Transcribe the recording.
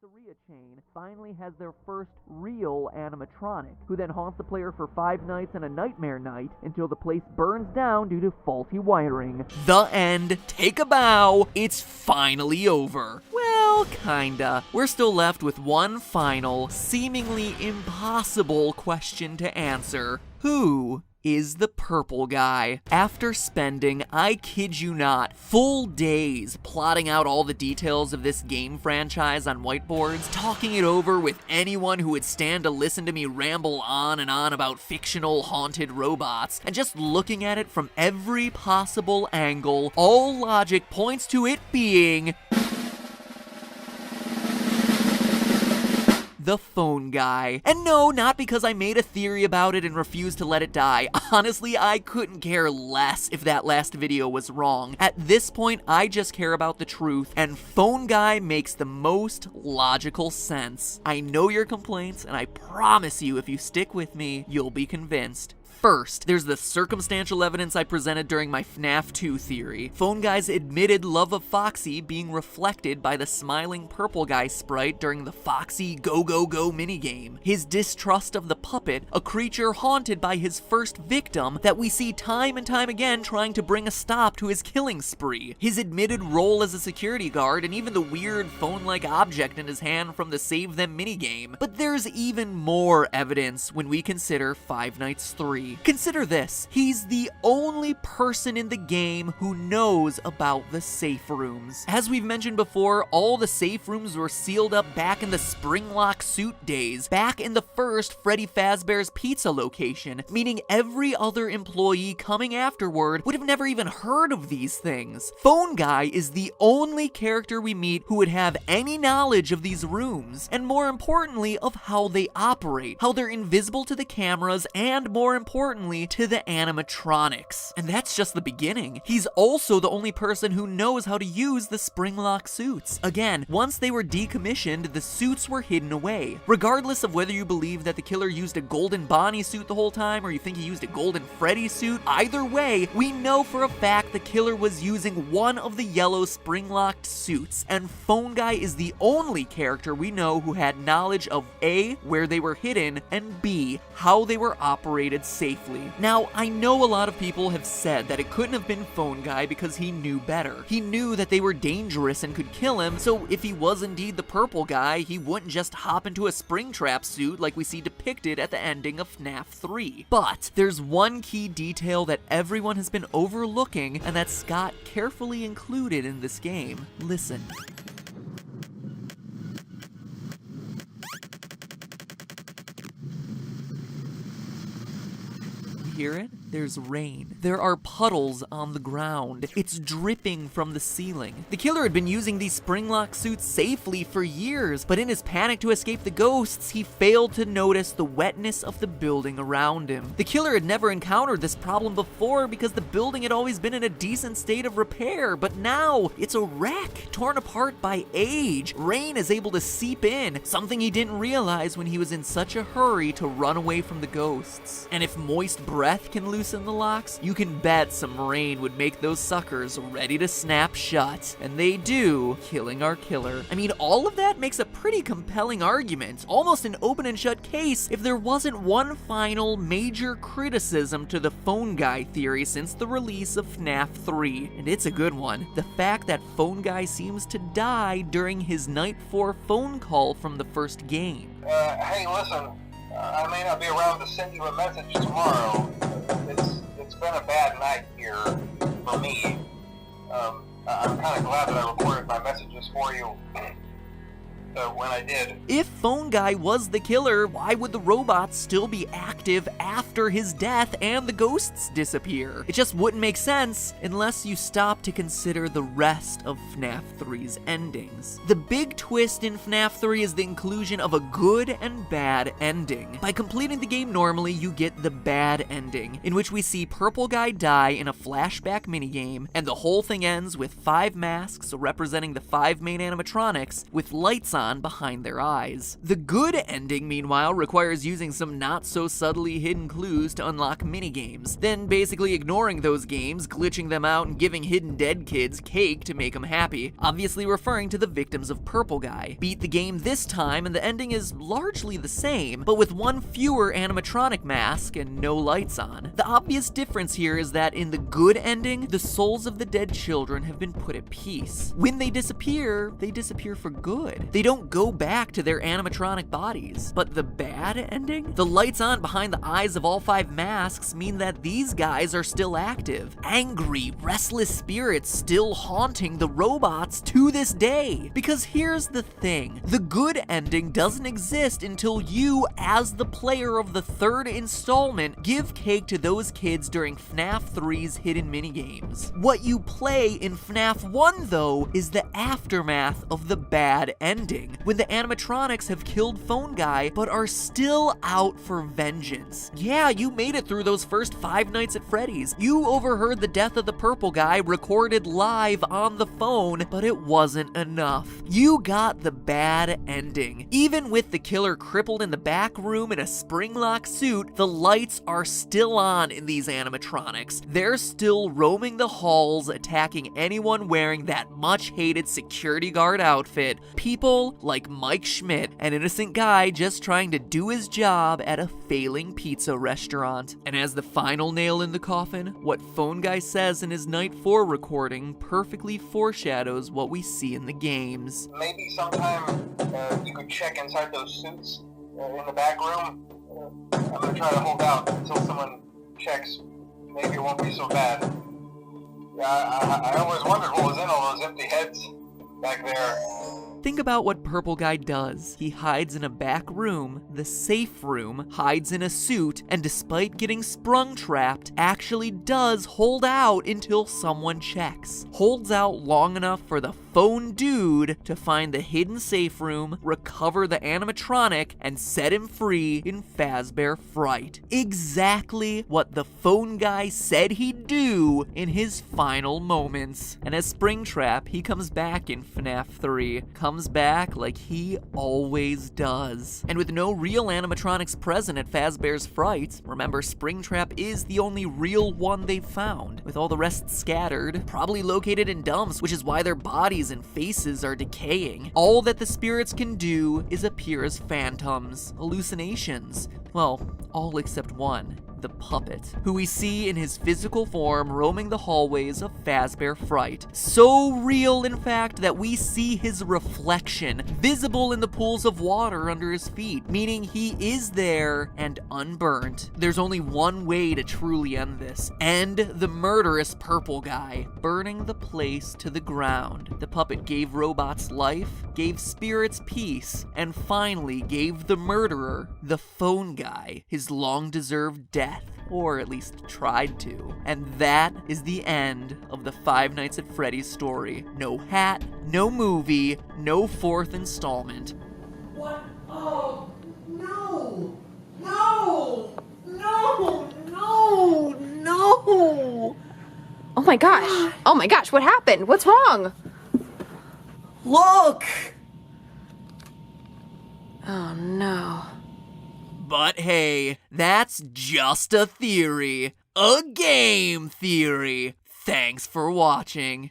pizzeria chain finally has their first real animatronic, who then haunts the player for 5 nights and a nightmare night until the place burns down due to faulty wiring. The end. Take a bow. It's finally over. Well, kinda. We're still left with one final, seemingly impossible question to answer. Who is the purple guy? After spending, I kid you not, full days plotting out all the details of this game franchise on whiteboards, talking it over with anyone who would stand to listen to me ramble on and on about fictional haunted robots, and just looking at it from every possible angle, all logic points to it being the phone guy. And no, not because I made a theory about it and refused to let it die. Honestly, I couldn't care less if that last video was wrong. At this point, I just care about the truth, and phone guy makes the most logical sense. I know your complaints, and I promise you, if you stick with me, you'll be convinced. First, there's the circumstantial evidence I presented during my FNAF 2 theory. Phone Guy's admitted love of Foxy being reflected by the smiling purple guy sprite during the Foxy Go Go Go minigame. His distrust of the puppet, a creature haunted by his first victim that we see time and time again trying to bring a stop to his killing spree. His admitted role as a security guard, and even the weird phone-like object in his hand from the Save Them minigame. But there's even more evidence when we consider Five Nights 3. Consider this, he's the only person in the game who knows about the safe rooms. As we've mentioned before, all the safe rooms were sealed up back in the Springlock suit days, back in the first Freddy Fazbear's Pizza location, meaning every other employee coming afterward would have never even heard of these things. Phone Guy is the only character we meet who would have any knowledge of these rooms, and more importantly, of how they operate, how they're invisible to the cameras, and more importantly, to the animatronics. And that's just the beginning. He's also the only person who knows how to use the Springlock suits. Again, once they were decommissioned, the suits were hidden away. Regardless of whether you believe that the killer used a golden Bonnie suit the whole time, or you think he used a golden Freddy suit, either way, we know for a fact the killer was using one of the yellow Springlocked suits, and Phone Guy is the only character we know who had knowledge of A, where they were hidden, and B, how they were operated safely. Now, I know a lot of people have said that it couldn't have been Phone Guy because he knew better. He knew that they were dangerous and could kill him, so if he was indeed the purple guy, he wouldn't just hop into a Springtrap suit like we see depicted at the ending of FNAF 3. But there's one key detail that everyone has been overlooking, and that Scott carefully included in this game. Listen. Hear it? There's rain. There are puddles on the ground. It's dripping from the ceiling. The killer had been using these Springlock suits safely for years, but in his panic to escape the ghosts, he failed to notice the wetness of the building around him. The killer had never encountered this problem before because the building had always been in a decent state of repair, but now it's a wreck, torn apart by age. Rain is able to seep in, something he didn't realize when he was in such a hurry to run away from the ghosts. And if moist breath can loosen the locks, you can bet some rain would make those suckers ready to snap shut. And they do, killing our killer. I mean, all of that makes a pretty compelling argument, almost an open and shut case, if there wasn't one final major criticism to the Phone Guy theory since the release of FNAF 3. And it's a good one. The fact that Phone Guy seems to die during his Night 4 phone call from the first game. Hey, listen, I may not be around to send you a message tomorrow. It's been a bad night here for me. I'm kind of glad that I recorded my messages for you when I did. If Phone Guy was the killer, why would the robots still be active after his death and the ghosts disappear? It just wouldn't make sense unless you stop to consider the rest of FNAF 3's endings. The big twist in FNAF 3 is the inclusion of a good and bad ending. By completing the game normally, you get the bad ending, in which we see Purple Guy die in a flashback minigame, and the whole thing ends with 5 masks representing the 5 main animatronics with lights on on behind their eyes. The good ending, meanwhile, requires using some not-so-subtly hidden clues to unlock minigames, then basically ignoring those games, glitching them out, and giving hidden dead kids cake to make them happy, obviously referring to the victims of Purple Guy. Beat the game this time, and the ending is largely the same, but with one fewer animatronic mask and no lights on. The obvious difference here is that in the good ending, the souls of the dead children have been put at peace. When they disappear for good. They don't go back to their animatronic bodies. But the bad ending? The lights on behind the eyes of all 5 masks mean that these guys are still active. Angry, restless spirits still haunting the robots to this day. Because here's the thing, the good ending doesn't exist until you, as the player of the 3rd installment, give cake to those kids during FNAF 3's hidden minigames. What you play in FNAF 1, though, is the aftermath of the bad ending, when the animatronics have killed Phone Guy but are still out for vengeance. Yeah, you made it through those first 5 nights at Freddy's. You overheard the death of the Purple Guy recorded live on the phone, but it wasn't enough. You got the bad ending. Even with the killer crippled in the back room in a spring-lock suit, the lights are still on in these animatronics. They're still roaming the halls, attacking anyone wearing that much-hated security guard outfit. People like Mike Schmidt, an innocent guy just trying to do his job at a failing pizza restaurant. And as the final nail in the coffin, what Phone Guy says in his Night 4 recording perfectly foreshadows what we see in the games. Maybe sometime you could check inside those suits in the back room. I'm gonna try to hold out until someone checks. Maybe it won't be so bad. Yeah, I always wondered what was in all those empty heads back there. Think about what Purple Guy does. He hides in a back room, the safe room, hides in a suit, and despite getting sprung-trapped, actually does hold out until someone checks. Holds out long enough for the phone dude to find the hidden safe room, recover the animatronic, and set him free in Fazbear Fright. Exactly what the Phone Guy said he'd do in his final moments. And as Springtrap, he comes back in FNAF 3. Comes back like he always does. And with no real animatronics present at Fazbear's Fright, remember Springtrap is the only real one they've found, with all the rest scattered, probably located in dumps, which is why their bodies and faces are decaying. All that the spirits can do is appear as phantoms, hallucinations. Well, all except one. The puppet, who we see in his physical form roaming the hallways of Fazbear Fright. So real, in fact, that we see his reflection visible in the pools of water under his feet, meaning he is there and unburnt. There's only one way to truly end this. End the murderous Purple Guy, burning the place to the ground. The puppet gave robots life, gave spirits peace, and finally gave the murderer, the Phone Guy, his long-deserved death. Or at least tried to. And that is the end of the Five Nights at Freddy's story. No hat, no movie, no 4th installment. What? Oh, no! No! No! No! No! Oh my gosh. Oh my gosh, what happened? What's wrong? Look! Oh no. But hey, that's just a theory. A game theory. Thanks for watching.